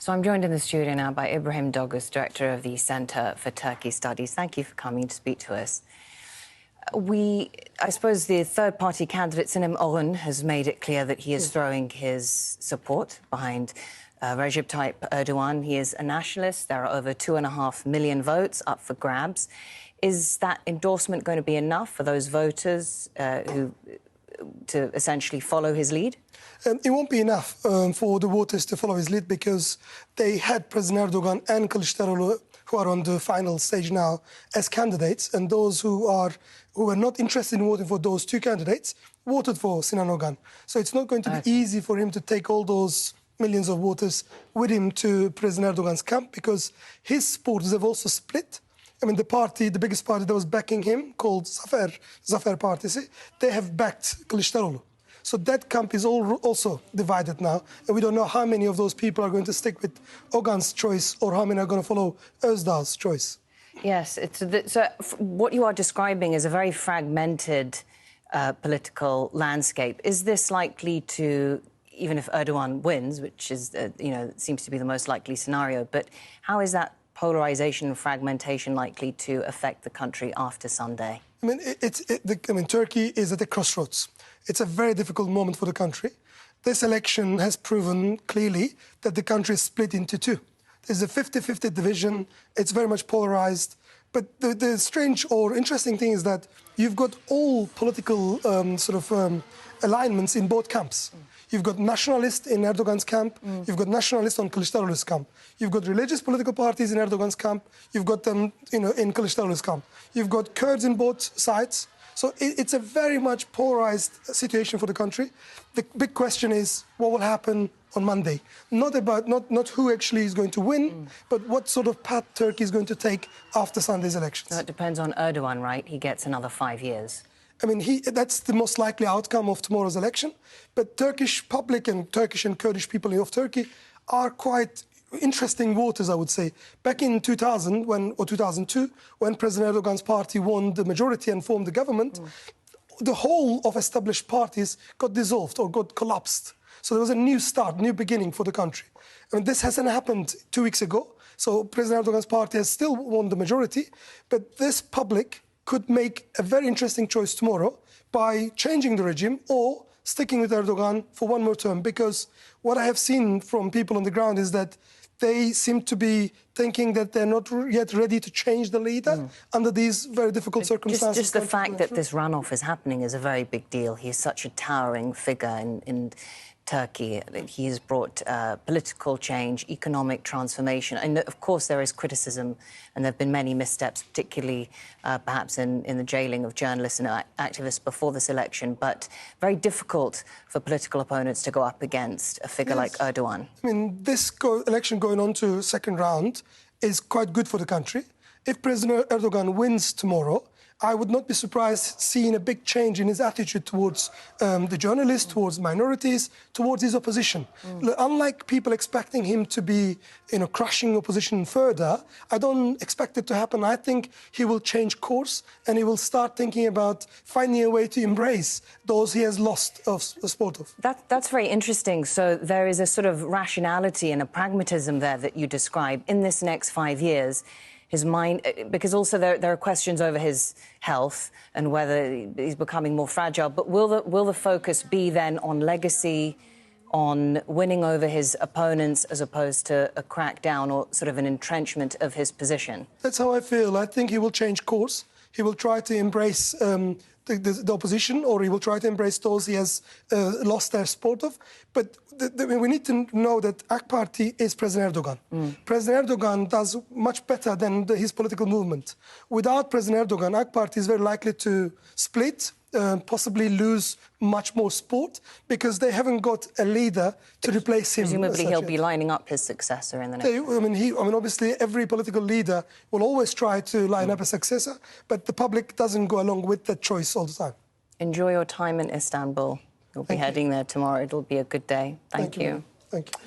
So I'm joined in the studio now by Ibrahim Dogus, Director of the Centre for Turkey Studies. Thank you for coming to speak to us. I suppose the third-party candidate, Sinem Oğan, has made it clear that he is throwing his support behind Recep Tayyip Erdogan. He is a nationalist. There are over 2.5 million votes up for grabs. Is that endorsement going to be enough for those voters to essentially follow his lead? It won't be enough for the voters to follow his lead because they had President Erdogan and Kılıçdaroğlu, who are on the final stage now, as candidates, and those who were not interested in voting for those two candidates voted for Sinan Oğan. So it's not going to be easy for him to take all those millions of voters with him to President Erdogan's camp because his supporters have also split. I mean, the biggest party that was backing him, called Zafer Partisi, they have backed Kılıçdaroğlu. So that camp is also divided now, and we don't know how many of those people are going to stick with Oğan's choice or how many are going to follow Özdağ's choice. Yes, so what you are describing is a very fragmented political landscape. Is this likely to, even if Erdogan wins, which is, seems to be the most likely scenario, but how is that polarisation and fragmentation likely to affect the country after Sunday? I mean, Turkey is at a crossroads. It's a very difficult moment for the country. This election has proven clearly that the country is split into two. There's a 50-50 division. It's very much polarised. But the strange or interesting thing is that you've got all political alignments in both camps. You've got nationalists in Erdogan's camp. You've got nationalists on Kılıçdaroğlu's camp. You've got religious political parties in Erdogan's camp. You've got them, in Kılıçdaroğlu's camp. You've got Kurds in both sides. So it's a very much polarised situation for the country. The big question is what will happen on Monday. Not who actually is going to win, but what sort of path Turkey is going to take after Sunday's elections. So it depends on Erdogan, right? He gets another 5 years. I mean, that's the most likely outcome of tomorrow's election. But Turkish public and Turkish and Kurdish people of Turkey are quite interesting voters, I would say. Back in 2000 or 2002, when President Erdogan's party won the majority and formed the government, the whole of established parties got dissolved or got collapsed. So there was a new start, new beginning for the country. I mean, this hasn't happened 2 weeks ago. So President Erdogan's party has still won the majority, but this public could make a very interesting choice tomorrow by changing the regime or sticking with Erdogan for one more term, because what I have seen from people on the ground is that they seem to be thinking that they're not yet ready to change the leader under these very difficult circumstances. Just the fact that this runoff is happening is a very big deal. He's such a towering figure in Turkey. He has brought political change, economic transformation. And of course, there is criticism, and there have been many missteps, particularly perhaps in the jailing of journalists and activists before this election. But very difficult for political opponents to go up against a figure like Erdogan. I mean, this election going on to second round is quite good for the country. If President Erdogan wins tomorrow, I would not be surprised seeing a big change in his attitude towards the journalists, towards minorities, towards his opposition. Unlike people expecting him to be, crushing opposition further, I don't expect it to happen. I think he will change course and he will start thinking about finding a way to embrace those he has lost of support of. That's very interesting. So there is a sort of rationality and a pragmatism there that you describe in this next 5 years. His mind, because also there are questions over his health and whether he's becoming more fragile. But will the focus be then on legacy, on winning over his opponents, as opposed to a crackdown or sort of an entrenchment of his position? That's how I feel. I think he will change course. He will try to embrace the opposition, or he will try to embrace those he has lost their support of. But we need to know that AK Party is President Erdogan. President Erdogan does much better than his political movement. Without President Erdogan, AK Party is very likely to split, possibly lose much more support, because they haven't got a leader to replace him. Presumably he'll be lining up his successor in the next... obviously every political leader will always try to line up a successor, but the public doesn't go along with that choice all the time. Enjoy your time in Istanbul. You'll be heading there tomorrow. It'll be a good day. Thank you. Thank you.